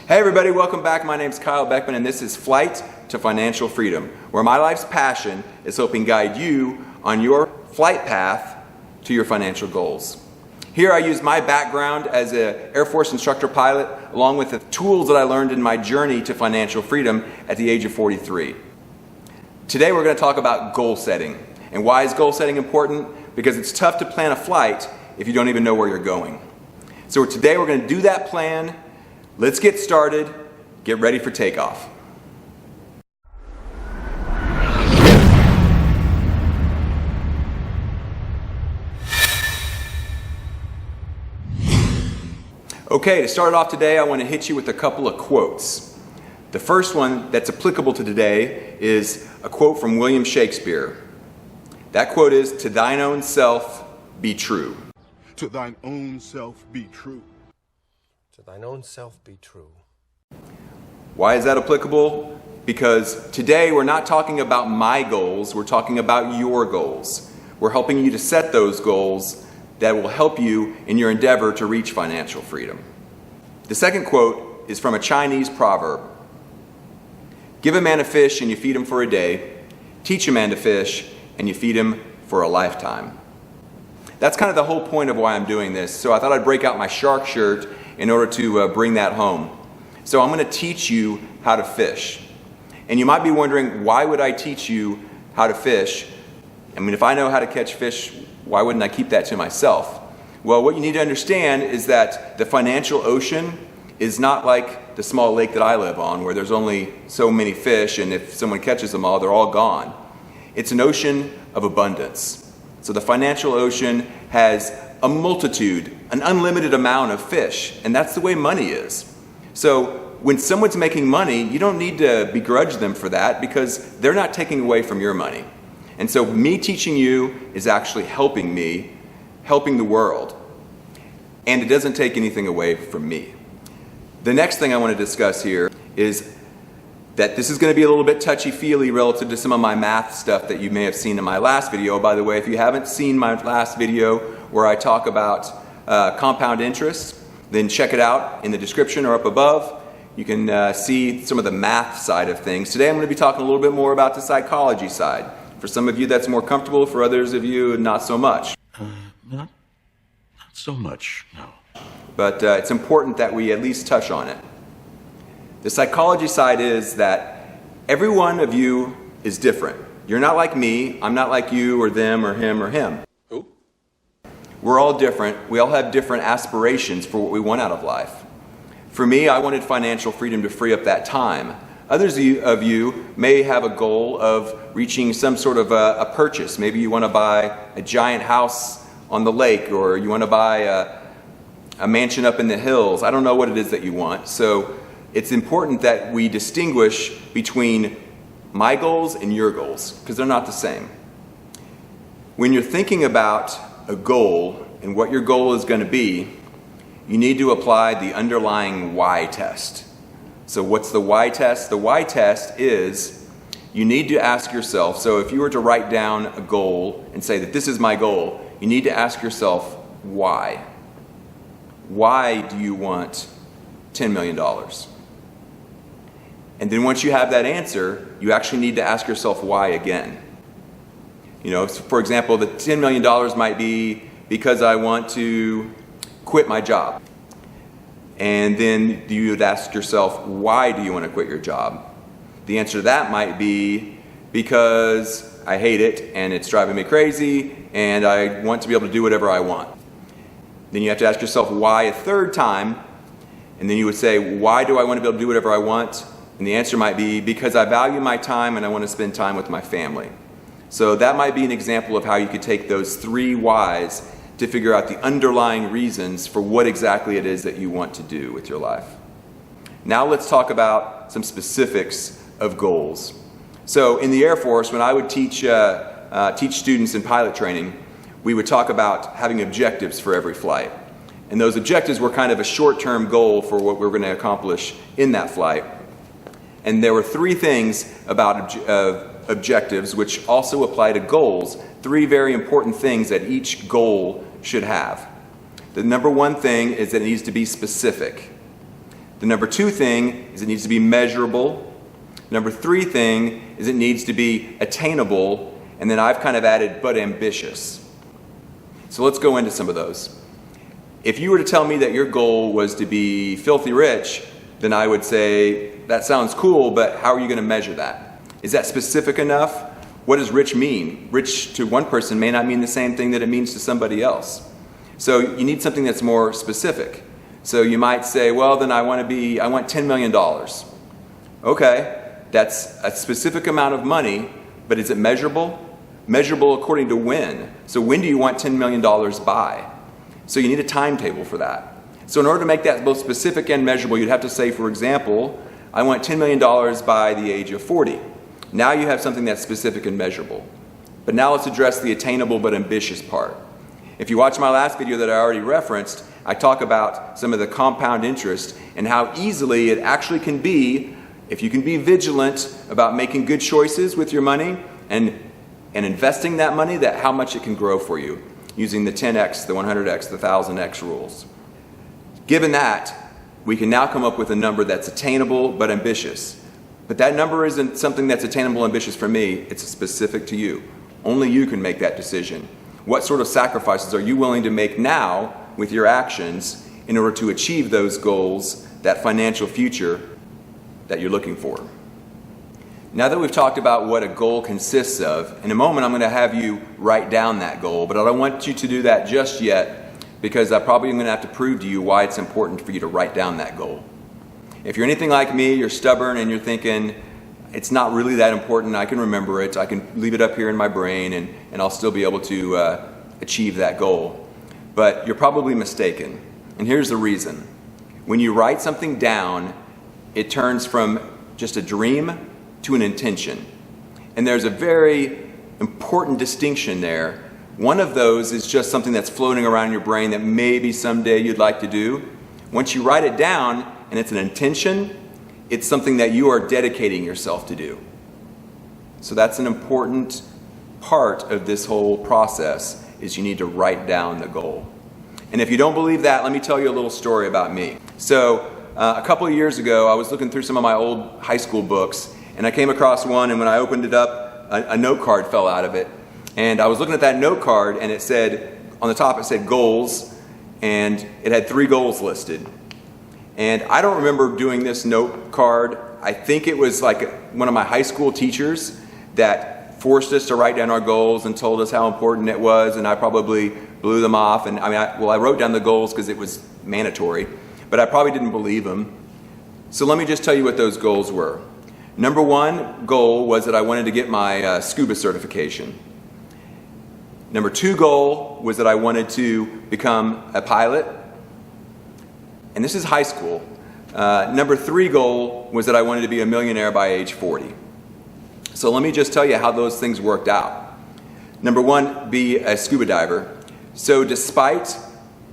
Hey everybody, welcome back. My name's Kyle Beckman and this is Flight to Financial Freedom, where my life's passion is helping guide you on your flight path to your financial goals. Here I use my background as an Air Force instructor pilot along with the tools that I learned in my journey to financial freedom at the age of 43. Today we're going to talk about goal setting. And why is goal setting important? Because it's tough to plan a flight if you don't even know where you're going. So today we're going to do that plan. Let's get started. Get ready for takeoff. Okay, to start off today, I want to hit you with a couple of quotes. The first one that's applicable to today is a quote from William Shakespeare. That quote is, "To thine own self be true." To thine own self be true. To thine own self be true. Why is that applicable? Because today we're not talking about my goals, we're talking about your goals. We're helping you to set those goals that will help you in your endeavor to reach financial freedom. The second quote is from a Chinese proverb. "Give a man a fish and you feed him for a day. Teach a man to fish and you feed him for a lifetime." That's kind of the whole point of why I'm doing this. So I thought I'd break out my shark shirt in order to bring that home. So I'm going to teach you how to fish. And you might be wondering, why would I teach you how to fish? I mean, if I know how to catch fish, why wouldn't I keep that to myself? Well, what you need to understand is that the financial ocean is not like the small lake that I live on, where there's only so many fish, and if someone catches them all, they're all gone. It's an ocean of abundance. So the financial ocean has a multitude, an unlimited amount of fish, and that's the way money is. So when someone's making money, you don't need to begrudge them for that because they're not taking away from your money. And so me teaching you is actually helping me, helping the world. And it doesn't take anything away from me. The next thing I want to discuss here is that this is going to be a little bit touchy-feely relative to some of my math stuff that you may have seen in my last video. By the way, if you haven't seen my last video where I talk about compound interest, then check it out in the description or up above. You can see some of the math side of things. Today I'm going to be talking a little bit more about the psychology side. For some of you that's more comfortable, for others of you not so much. Not so much, no. But it's important that we at least touch on it. The psychology side is that every one of you is different. You're not like me, I'm not like you or them or him or him. Who? We're all different. We all have different aspirations for what we want out of life. For me, I wanted financial freedom to free up that time. Others of you may have a goal of reaching some sort of a purchase. Maybe you want to buy a giant house on the lake, or you want to buy a mansion up in the hills. I don't know what it is that you want. So it's important that we distinguish between my goals and your goals, because they're not the same. When you're thinking about a goal and what your goal is going to be, you need to apply the underlying why test. So what's the why test? The why test is you need to ask yourself, so if you were to write down a goal and say that this is my goal, you need to ask yourself why. Why do you want $10 million? And then once you have that answer, you actually need to ask yourself why again. You know, so for example, the $10 million might be because I want to quit my job. And then you would ask yourself, why do you want to quit your job? The answer to that might be because I hate it and it's driving me crazy and I want to be able to do whatever I want. Then you have to ask yourself why a third time, and then you would say, why do I want to be able to do whatever I want? And the answer might be because I value my time and I want to spend time with my family. So that might be an example of how you could take those three whys to figure out the underlying reasons for what exactly it is that you want to do with your life. Now let's talk about some specifics of goals. So in the Air Force, when I would teach students in pilot training, we would talk about having objectives for every flight. And those objectives were kind of a short-term goal for what we were going to accomplish in that flight. And there were three things about objectives which also apply to goals, three very important things that each goal should have. The number one thing is that it needs to be specific. The number 2 thing is it needs to be measurable. Number 3 thing is it needs to be attainable. And then I've kind of added, but ambitious. So let's go into some of those. If you were to tell me that your goal was to be filthy rich, then I would say, that sounds cool, but how are you going to measure that? Is that specific enough? What does rich mean? Rich to one person may not mean the same thing that it means to somebody else. So you need something that's more specific. So you might say, well, then I want $10 million. Okay, that's a specific amount of money, but is it measurable? Measurable according to when. So when do you want $10 million by? So you need a timetable for that. So in order to make that both specific and measurable, you'd have to say, for example, I want $10 million by the age of 40. Now you have something that's specific and measurable. But now let's address the attainable but ambitious part. If you watch my last video that I already referenced, I talk about some of the compound interest and how easily it actually can be, if you can be vigilant about making good choices with your money and investing that money, that how much it can grow for you using the 10x, the 100x, the 1000x rules. Given that, we can now come up with a number that's attainable but ambitious. But that number isn't something that's attainable and ambitious for me, it's specific to you. Only you can make that decision. What sort of sacrifices are you willing to make now with your actions in order to achieve those goals, that financial future that you're looking for? Now that we've talked about what a goal consists of, in a moment I'm going to have you write down that goal, but I don't want you to do that just yet because I probably am going to have to prove to you why it's important for you to write down that goal. If you're anything like me, you're stubborn and you're thinking, it's not really that important, I can remember it, I can leave it up here in my brain and I'll still be able to achieve that goal. But you're probably mistaken. And here's the reason. When you write something down, it turns from just a dream to an intention. And there's a very important distinction there. One of those is just something that's floating around in your brain that maybe someday you'd like to do. Once you write it down and it's an intention, it's something that you are dedicating yourself to do. So that's an important part of this whole process, is you need to write down the goal. And if you don't believe that, let me tell you a little story about me. So a couple of years ago, I was looking through some of my old high school books, and I came across one, and when I opened it up, a note card fell out of it. And I was looking at that note card, and it said, on the top it said goals, and it had 3 goals listed. And I don't remember doing this note card. I think it was like one of my high school teachers that forced us to write down our goals and told us how important it was, and I probably blew them off. And I wrote down the goals because it was mandatory, but I probably didn't believe them. So let me just tell you what those goals were. Number 1 goal was that I wanted to get my scuba certification. Number 2 goal was that I wanted to become a pilot. And this is high school. Number 3 goal was that I wanted to be a millionaire by age 40. So let me just tell you how those things worked out. Number 1, be a scuba diver. So despite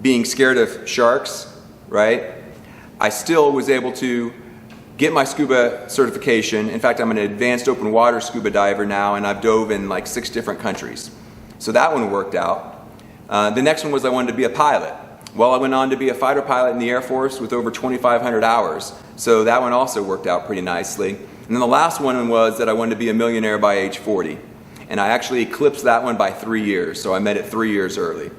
being scared of sharks, right, I still was able to get my scuba certification. In fact, I'm an advanced open water scuba diver now, and I've dove in like 6 different countries. So that one worked out. The next one was I wanted to be a pilot. Well, I went on to be a fighter pilot in the Air Force with over 2,500 hours. So that one also worked out pretty nicely. And then the last one was that I wanted to be a millionaire by age 40. And I actually eclipsed that one by 3 years. So I made it 3 years early.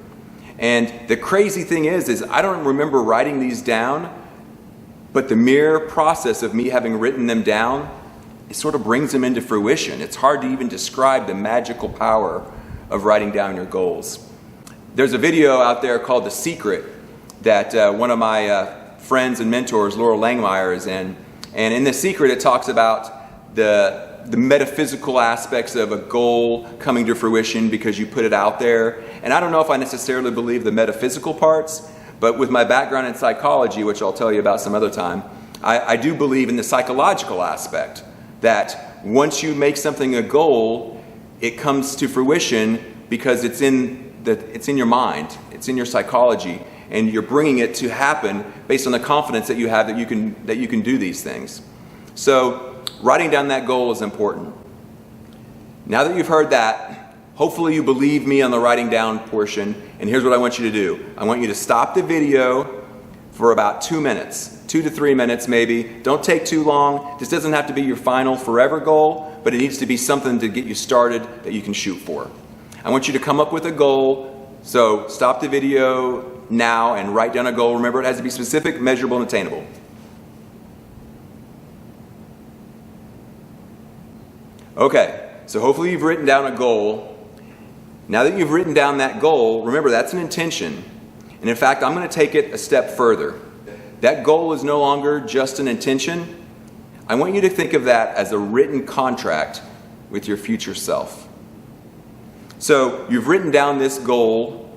And the crazy thing is I don't remember writing these down, but the mere process of me having written them down, it sort of brings them into fruition. It's hard to even describe the magical power of writing down your goals. There's a video out there called The Secret that one of my friends and mentors, Laurel Langmeyer, is in. And in The Secret, it talks about the metaphysical aspects of a goal coming to fruition because you put it out there. And I don't know if I necessarily believe the metaphysical parts, but with my background in psychology, which I'll tell you about some other time, I do believe in the psychological aspect, that once you make something a goal, it comes to fruition because it's in your mind, it's in your psychology, and you're bringing it to happen based on the confidence that you have that you can do these things. So writing down that goal is important. Now that you've heard that, hopefully you believe me on the writing down portion, and here's what I want you to do. I want you to stop the video for about 2 minutes, 2 to 3 minutes maybe. Don't take too long. This doesn't have to be your final forever goal, but it needs to be something to get you started that you can shoot for. I want you to come up with a goal. So stop the video now and write down a goal. Remember, it has to be specific, measurable, and attainable. Okay, so hopefully you've written down a goal. Now that you've written down that goal, remember that's an intention. And in fact, I'm going to take it a step further. That goal is no longer just an intention. I want you to think of that as a written contract with your future self. So you've written down this goal.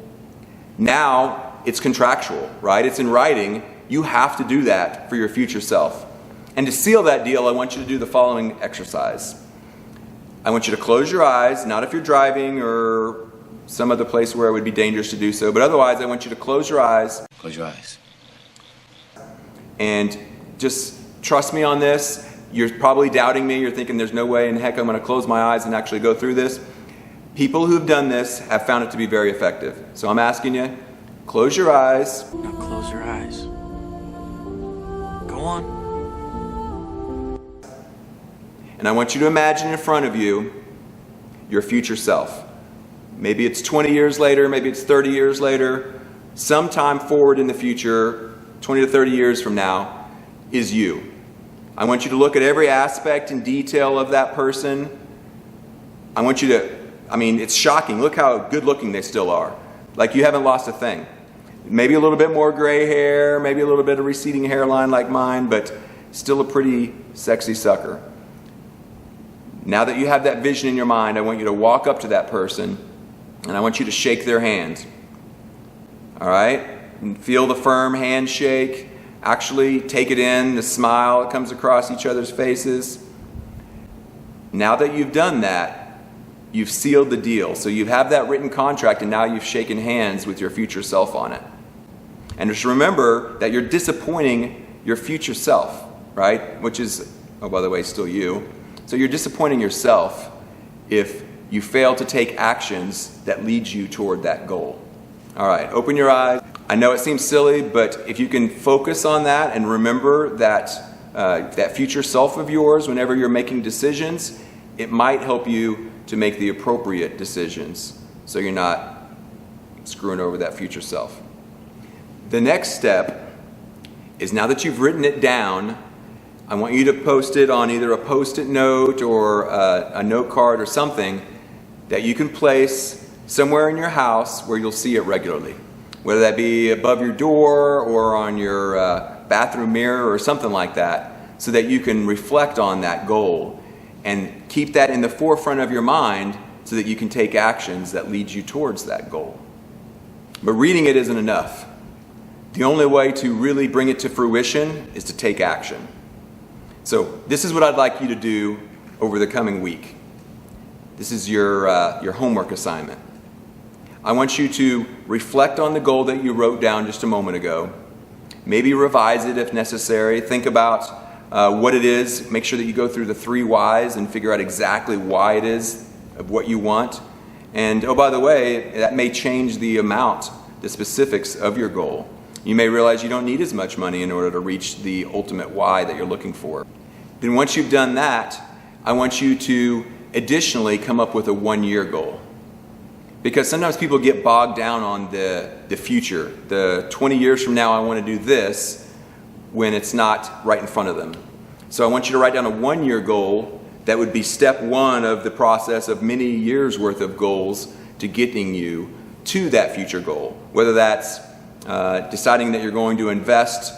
Now it's contractual, right? It's in writing. You have to do that for your future self. And to seal that deal, I want you to do the following exercise. I want you to close your eyes, not if you're driving or some other place where it would be dangerous to do so, but otherwise I want you to close your eyes. Close your eyes. And just trust me on this. You're probably doubting me. You're thinking there's no way in heck I'm going to close my eyes and actually go through this. People who've done this have found it to be very effective. So I'm asking you, close your eyes. Now close your eyes. Go on. And I want you to imagine in front of you your future self. Maybe it's 20 years later, maybe it's 30 years later. Sometime forward in the future, 20 to 30 years from now, is you. I want you to look at every aspect and detail of that person. I want you to, it's shocking. Look how good looking they still are. Like you haven't lost a thing. Maybe a little bit more gray hair, maybe a little bit of receding hairline like mine, but still a pretty sexy sucker. Now that you have that vision in your mind, I want you to walk up to that person and I want you to shake their hand. All right? And feel the firm handshake. Actually take it in, the smile that comes across each other's faces. Now that you've done that, you've sealed the deal. So you have that written contract and now you've shaken hands with your future self on it. And just remember that you're disappointing your future self, right? Which is, oh, by the way, still you. So you're disappointing yourself if you fail to take actions that lead you toward that goal. All right, open your eyes. I know it seems silly, but if you can focus on that and remember that future self of yours whenever you're making decisions, it might help you to make the appropriate decisions so you're not screwing over that future self. The next step is, now that you've written it down, I want you to post it on either a Post-it note or a note card or something that you can place somewhere in your house where you'll see it regularly. Whether that be above your door or on your bathroom mirror or something like that, so that you can reflect on that goal and keep that in the forefront of your mind so that you can take actions that lead you towards that goal. But reading it isn't enough. The only way to really bring it to fruition is to take action. So this is what I'd like you to do over the coming week. This is your homework assignment. I want you to reflect on the goal that you wrote down just a moment ago. Maybe revise it if necessary. Think about what it is. Make sure that you go through the 3 whys and figure out exactly why it is of what you want. And oh, by the way, that may change the amount, the specifics of your goal. You may realize you don't need as much money in order to reach the ultimate why that you're looking for. Then once you've done that, I want you to additionally come up with a 1-year goal. Because sometimes people get bogged down on the future. The 20 years from now I want to do this, when it's not right in front of them. So I want you to write down a 1-year goal that would be step 1 of the process of many years worth of goals to getting you to that future goal. Whether that's deciding that you're going to invest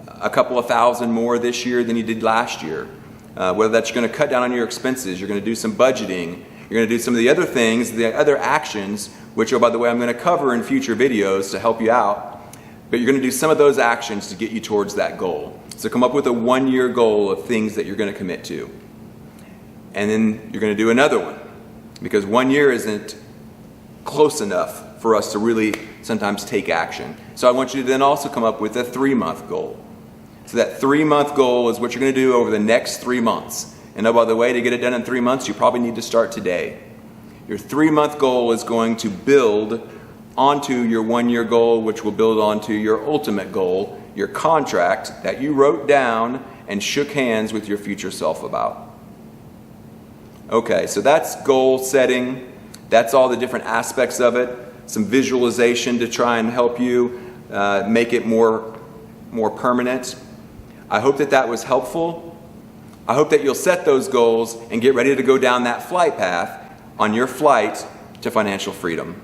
a couple of $1,000 more this year than you did last year. Whether that's you're going to cut down on your expenses, you're going to do some budgeting, you're going to do some of the other things, the other actions, which, oh, by the way, I'm going to cover in future videos to help you out. But you're going to do some of those actions to get you towards that goal. So come up with a 1-year goal of things that you're going to commit to. And then you're going to do another one. Because 1 year isn't close enough for us to really sometimes take action. So I want you to then also come up with a 3-month goal. So that 3-month goal is what you're going to do over the next 3 months. And oh, by the way, to get it done in 3 months, you probably need to start today. Your 3-month goal is going to build onto your 1-year goal, which will build onto your ultimate goal, your contract that you wrote down and shook hands with your future self about. Okay, so that's goal setting. That's all the different aspects of it. Some visualization to try and help you make it more permanent. I hope that was helpful. I hope that you'll set those goals and get ready to go down that flight path on your flight to financial freedom.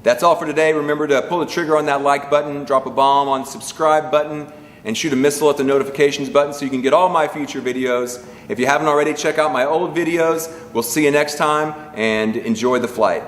That's all for today. Remember to pull the trigger on that like button, drop a bomb on the subscribe button, and shoot a missile at the notifications button so you can get all my future videos. If you haven't already, check out my old videos. We'll see you next time, and enjoy the flight.